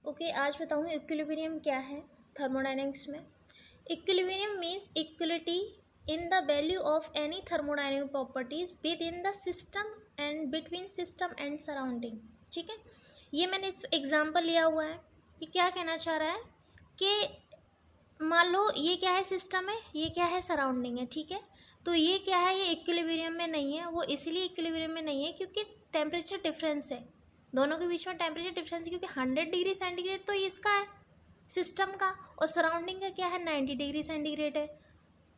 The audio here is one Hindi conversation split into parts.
ओके, आज बताऊंगी इक्विलिब्रियम क्या है थर्मोडायनेमिक्स में। Equilibrium means equality in the value of any thermodynamic properties with in the system and between system and surrounding. ठीक है, ये मैंने इस एग्जांपल लिया हुआ है। ये क्या कहना चाह रहा है कि मान लो ये क्या है, सिस्टम है, ये क्या है, सराउंडिंग है। ठीक है, तो ये क्या है, ये इक्विलिब्रियम में नहीं है। वो इसलिए इक्विलिब्रियम में नहीं है क्योंकि टेम्परेचर डिफरेंस है, दोनों के बीच में टेम्परेचर डिफरेंस है। क्योंकि 100 डिग्री सेंटीग्रेड तो इसका है सिस्टम का, और सराउंडिंग का क्या है, 90 डिग्री सेंटीग्रेड है।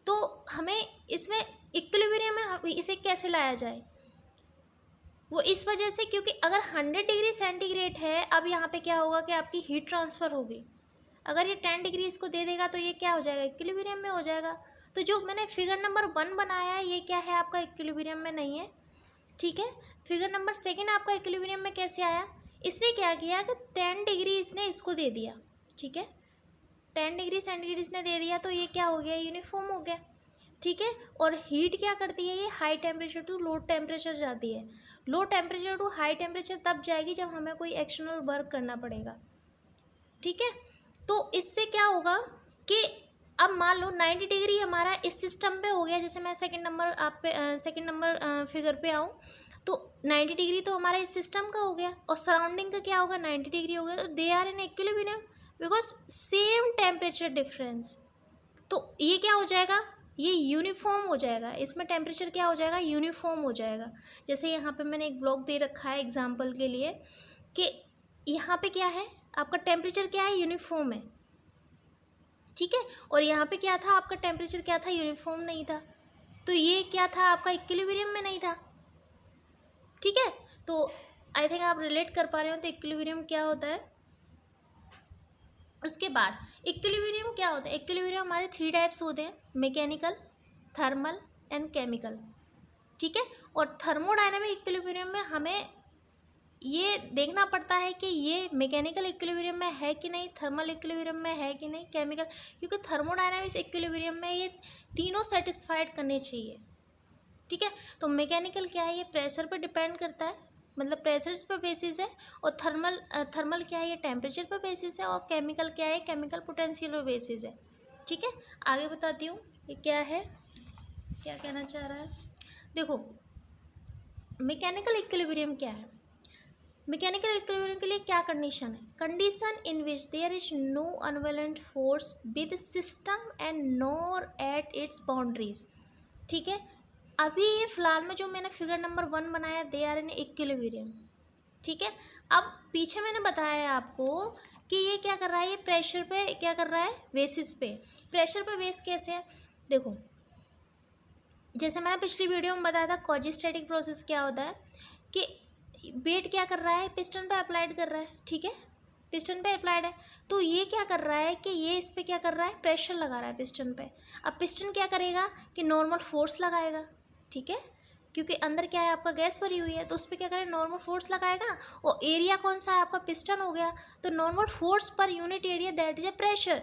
तो हमें इसमें इक्विलिब्रियम में इसे कैसे लाया जाए, वो इस वजह से क्योंकि अगर 100 डिग्री सेंटीग्रेड है, अब यहाँ पे क्या होगा कि आपकी हीट ट्रांसफ़र होगी। अगर ये 10 डिग्री इसको दे देगा तो ये क्या हो जाएगा, इक्विलिब्रियम में हो जाएगा। तो जो मैंने फिगर नंबर 1 बनाया है ये क्या है, आपका इक्विलिब्रियम में नहीं है। ठीक है, फिगर नंबर 2 आपका इक्विलिब्रियम में कैसे आया, इसने क्या किया कि 10 डिग्री इसने इसको दे दिया। ठीक है, 10 डिग्री सेंटीग्रेड इसने दे दिया तो ये क्या हो गया, यूनिफॉर्म हो गया। ठीक है, और हीट क्या करती है, ये high temperature to low temperature जाती है। Low temperature to high temperature तब जाएगी जब हमें कोई एक्सटर्नल वर्क करना पड़ेगा। ठीक है, तो इससे क्या होगा कि अब मान लो 90 डिग्री हमारा इस सिस्टम पे हो गया। जैसे मैं सेकंड नंबर फिगर पे आऊँ तो 90 डिग्री तो हमारा इस सिस्टम का हो गया, और सराउंडिंग का क्या होगा, 90 डिग्री हो गया। तो they are in equilibrium because same temperature difference. तो ये क्या हो जाएगा, ये यूनिफॉर्म हो जाएगा। इसमें टेम्परेचर क्या हो जाएगा, यूनिफॉर्म हो जाएगा। जैसे यहाँ पे मैंने एक ब्लॉक दे रखा है एग्जांपल के लिए कि यहाँ पे क्या है, आपका टेम्परेचर क्या है, यूनिफॉर्म है। ठीक है, और यहाँ पे क्या था, आपका टेम्परेचर क्या था, यूनिफॉर्म नहीं था। तो ये क्या था, आपका इक्विलिब्रियम में नहीं था। ठीक है, तो आई थिंक आप रिलेट कर पा रहे हो तो इक्विलिब्रियम क्या होता है। उसके बाद इक्विलिब्रियम क्या होता है, इक्विलिब्रियम हमारे 3 टाइप्स होते हैं, मैकेनिकल, थर्मल एंड केमिकल। ठीक है, और थर्मोडायनामिक इक्विलिब्रियम में हमें ये देखना पड़ता है कि ये मैकेनिकल इक्विलिब्रियम में है कि नहीं, थर्मल इक्विलिब्रियम में है कि नहीं, केमिकल, क्योंकि थर्मोडायनामिक्स इक्विलिब्रियम में ये तीनों सेटिस्फाइड करने चाहिए। ठीक है, तो मैकेनिकल क्या है, ये प्रेशर पर डिपेंड करता है, मतलब प्रेशर्स पर बेसिस है। और थर्मल क्या है, ये टेम्परेचर पर बेसिस है। और केमिकल क्या है, केमिकल पोटेंशियल पर बेसिस है। ठीक है, आगे बताती हूँ ये क्या है, क्या कहना चाह रहा है। देखो, मैकेनिकल इक्विलिब्रियम क्या है। मैकेनिकल इक्विलिब्रियम के लिए क्या कंडीशन है, condition in which there is no unbalanced force with system and nor at its boundaries. ठीक है, अभी ये फिलहाल में जो मैंने फिगर नंबर 1 बनाया, दे आर इन इक्विलिब्रियम। ठीक है, अब पीछे मैंने बताया आपको कि ये क्या कर रहा है, ये प्रेशर पे क्या कर रहा है, बेसिस पे। प्रेशर पे बेस कैसे है, देखो जैसे मैंने पिछली वीडियो में बताया था क्वाड्रिस्टेटिक प्रोसेस क्या होता है कि वेट क्या कर रहा है, पिस्टन पे अप्लाइड कर रहा है। ठीक है, पिस्टन पे अप्लाइड है, तो ये क्या कर रहा है कि ये इस पे क्या कर रहा है, प्रेशर लगा रहा है पिस्टन पे। अब पिस्टन क्या करेगा कि नॉर्मल फोर्स लगाएगा। ठीक है, क्योंकि अंदर क्या है, आपका गैस भरी हुई है, तो उस पर क्या करेगा, नॉर्मल फोर्स लगाएगा। और एरिया कौन सा है, आपका पिस्टन हो गया, तो normal force per unit area that is a pressure.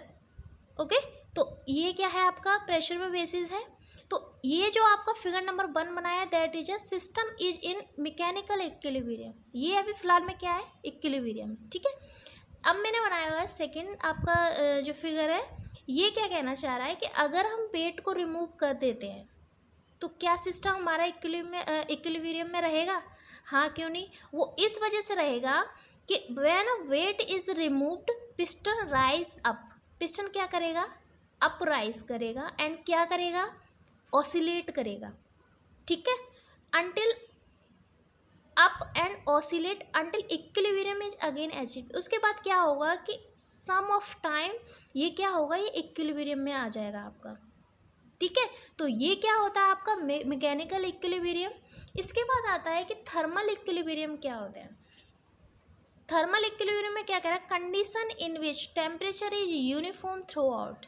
Okay, तो ये क्या है, आपका प्रेशर पे बेसिस है। तो ये जो आपका फिगर नंबर 1 बनाया, that is a system is in mechanical equilibrium. ये अभी फिलहाल में क्या है, इक्विलिब्रियम। ठीक है, अब मैंने बनाया हुआ है सेकंड आपका जो फिगर है, ये क्या कहना चाह रहा है कि अगर हम वेट को रिमूव कर देते हैं तो क्या सिस्टम हमारा इक्विलिब्रियम में रहेगा। हाँ, क्यों नहीं, वो इस वजह से रहेगा कि when weight is removed piston rise up. Piston क्या करेगा, अप राइज करेगा, एंड क्या करेगा, ऑसिलेट करेगा। ठीक है, until up and oscillate until equilibrium is again achieved. उसके बाद क्या होगा कि सम ऑफ टाइम ये क्या होगा, ये इक्विलिब्रियम में आ जाएगा आपका। ठीक है, तो ये क्या होता है आपका मैकेनिकल इक्विलिब्रियम। इसके बाद आता है कि थर्मल इक्विलिब्रियम क्या होता है। थर्मल इक्विलिब्रियम में क्या कह रहा है, condition in which temperature is uniform through out.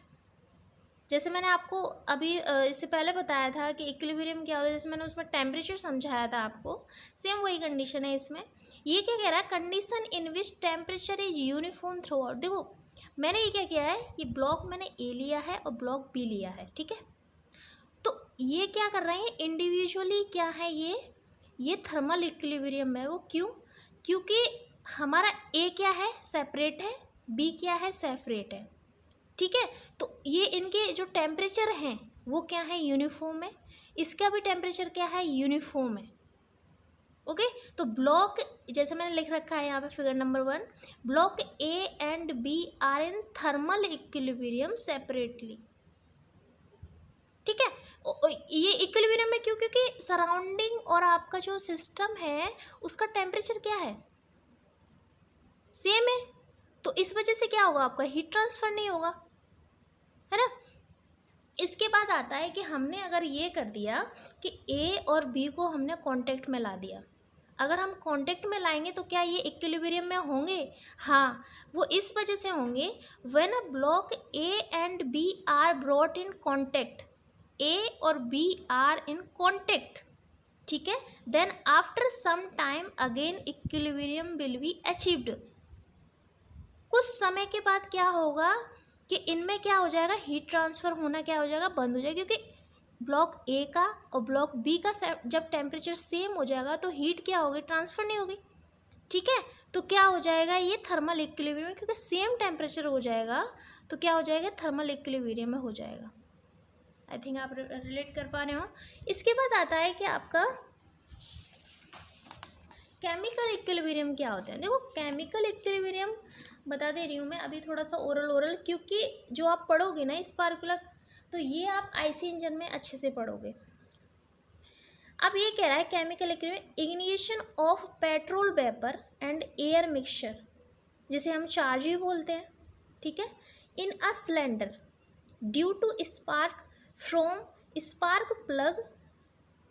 जैसे मैंने आपको अभी इससे पहले बताया था कि इक्विलिब्रियम क्या होता है, जैसे मैंने उसमें टेम्परेचर समझाया था आपको, सेम वही कंडीशन है इसमें। ये क्या कह रहा है, condition in which temperature is uniform through out. देखो मैंने ये क्या किया है, ये ब्लॉक मैंने ए लिया है और ब्लॉक बी लिया है। ठीक है, तो ये क्या कर रहे हैं, इंडिविजुअली क्या है, ये थर्मल इक्विलिब्रियम है। वो क्यों, क्योंकि हमारा ए क्या है, सेपरेट है, बी क्या है, सेपरेट है, ठीक है। तो ये इनके जो टेम्परेचर हैं वो क्या है, यूनिफॉर्म है, इसका भी टेम्परेचर क्या है, यूनिफॉर्म है। ओके तो ब्लॉक, जैसे मैंने लिख रखा है यहाँ पे figure number 1, block A and B are in thermal equilibrium separately, ठीक है। ये इक्विलिब्रियम में क्यों, क्योंकि सराउंडिंग और आपका जो सिस्टम है उसका टेम्परेचर क्या है, सेम है। तो इस वजह से क्या होगा, आपका हीट ट्रांसफर नहीं होगा, है ना। इसके बाद आता है कि हमने अगर ये कर दिया कि ए और बी को हमने कांटेक्ट में ला दिया, अगर हम कांटेक्ट में लाएंगे तो क्या ये इक्विलिब्रियम में होंगे, हाँ वो इस वजह से होंगे, when a block A and B are brought in contact, A और बी आर इन कांटेक्ट, ठीक है, then after some time again equilibrium will be achieved. कुछ समय के बाद क्या होगा कि इनमें क्या हो जाएगा, हीट ट्रांसफ़र होना क्या हो जाएगा, बंद हो जाएगा, क्योंकि ब्लॉक ए का और ब्लॉक बी का जब टेम्परेचर सेम हो जाएगा तो हीट क्या होगी, ट्रांसफ़र नहीं होगी, ठीक है। तो क्या हो जाएगा, ये थर्मल इक्विलिब्रियम, क्योंकि सेम टेम्परेचर हो जाएगा तो क्या हो जाएगा, थर्मल इक्विलिब्रियम में हो जाएगा। आई थिंक आप रिलेट कर पा रहे हो। इसके बाद आता है कि आपका केमिकल इक्विलिब्रियम क्या होता है। देखो केमिकल इक्विलिब्रियम बता दे रही हूँ मैं अभी थोड़ा सा ओरल, क्योंकि जो आप पढ़ोगे ना स्पार्कुलर, तो ये आप आईसी इंजन में अच्छे से पढ़ोगे। अब ये कह रहा है chemical equilibrium, ignition of petrol vapour and air mixture, जिसे हम चार्ज भी बोलते हैं, ठीक है, in a cylinder due to spark from spark plug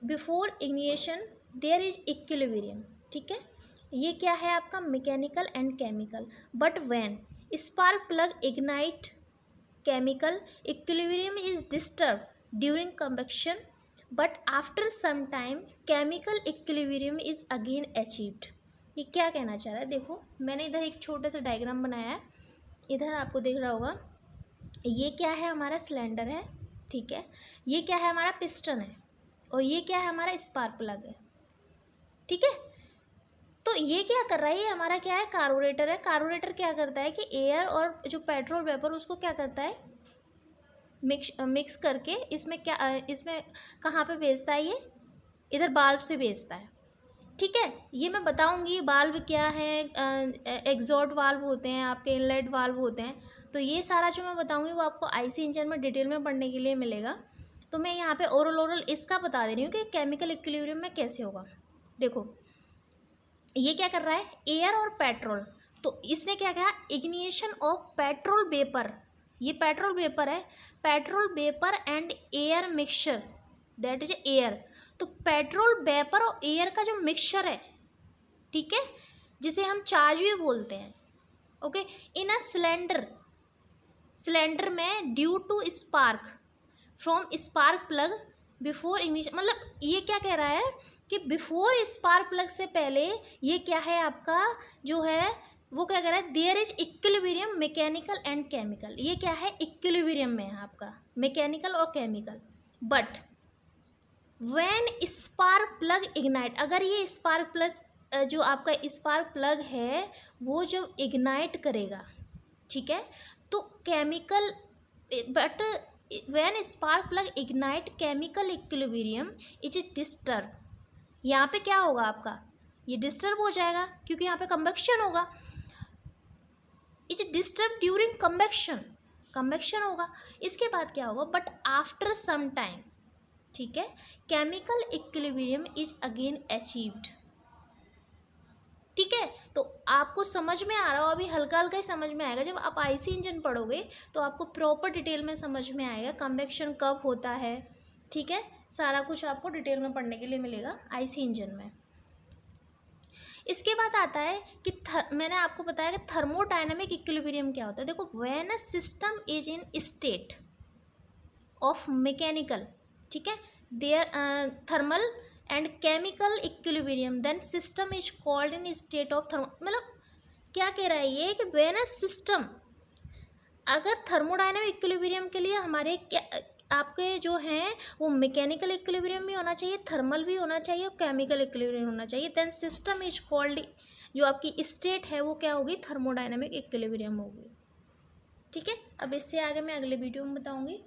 before ignition there is equilibrium, ठीक है। ये क्या है आपका mechanical and chemical, but when spark plug ignite chemical equilibrium is disturb during combustion, but after some time chemical equilibrium is again achieved. ये क्या कहना चाह रहा है, देखो मैंने इधर एक छोटा सा डायग्राम बनाया है, इधर आपको दिख रहा होगा, ये क्या है, हमारा सिलेंडर है, ठीक है, ये क्या है, हमारा पिस्टन है, और ये क्या है, हमारा स्पार्क प्लग है, ठीक है। तो ये क्या कर रहा है, ये हमारा क्या है, कार्बोरेटर है। कार्बोरेटर क्या करता है कि एयर और जो पेट्रोल वेपर उसको क्या करता है, मिक्स करके इसमें क्या, इसमें कहाँ पे भेजता है, ये इधर बाल्व से भेजता है, ठीक है। ये मैं बताऊंगी बाल्व क्या है, एग्जॉस्ट वाल्व होते हैं आपके, इनलेट वाल्व होते हैं, तो ये सारा जो मैं बताऊंगी वो आपको आईसी इंजन में डिटेल में पढ़ने के लिए मिलेगा। तो मैं यहाँ पे ओरल इसका बता दे रही हूँ कि केमिकल इक्विलिब्रियम में कैसे होगा। देखो ये क्या कर रहा है, एयर और पेट्रोल, तो इसने क्या कहा, इग्निशन ऑफ पेट्रोल वेपर, ये पेट्रोल वेपर है, petrol vapour and air mixture that is air. तो पेट्रोल वेपर और एयर का जो मिक्सचर है, ठीक है, जिसे हम चार्ज भी बोलते हैं, ओके, इन अ सिलेंडर में due to spark from spark plug before ignition, मतलब ये क्या कह रहा है कि बिफोर स्पार्क प्लग से पहले ये क्या है आपका जो है वो क्या कह रहा है, there is equilibrium mechanical and chemical, ये क्या है, इक्विलिब्रियम में है आपका मैकेनिकल और chemical, but when spark plug ignite, अगर ये स्पार्क प्लस जो आपका स्पार्क प्लग है वो जब इग्नाइट करेगा, ठीक है, तो chemical, but when spark plug ignite chemical equilibrium is disturb, यहाँ पे क्या होगा आपका, ये डिस्टर्ब हो जाएगा क्योंकि यहाँ पे कंबक्शन होगा, इज डिस्टर्ब ड्यूरिंग कंबक्शन होगा। इसके बाद क्या होगा, बट आफ्टर सम टाइम, ठीक है, chemical equilibrium is again achieved, ठीक है। तो आपको समझ में आ रहा हो, अभी हल्का हल्का ही समझ में आएगा, जब आप आईसी इंजन पढ़ोगे तो आपको प्रॉपर डिटेल में समझ में आएगा कंबक्शन कब होता है, ठीक है, सारा कुछ आपको डिटेल में पढ़ने के लिए मिलेगा आईसी इंजन में। इसके बाद आता है कि मैंने आपको बताया कि थर्मोडायनामिक इक्विलिब्रियम क्या होता है। देखो when a system is in state of mechanical, ठीक है, there thermal and chemical equilibrium, then system is called in state of thermo, मतलब क्या कह रहा है ये कि व्हेन अ सिस्टम, अगर थर्मोडायनामिक इक्विलिब्रियम के लिए हमारे क्या आपके जो हैं वो मैकेनिकल इक्विलिब्रियम भी होना चाहिए, थर्मल भी होना चाहिए और केमिकल इक्विलिब्रियम होना चाहिए, देन सिस्टम इज कॉल्ड जो आपकी स्टेट है वो क्या होगी, थर्मोडायनामिक इक्विलिब्रियम होगी। ठीक है, अब इससे आगे मैं अगले वीडियो में बताऊंगी।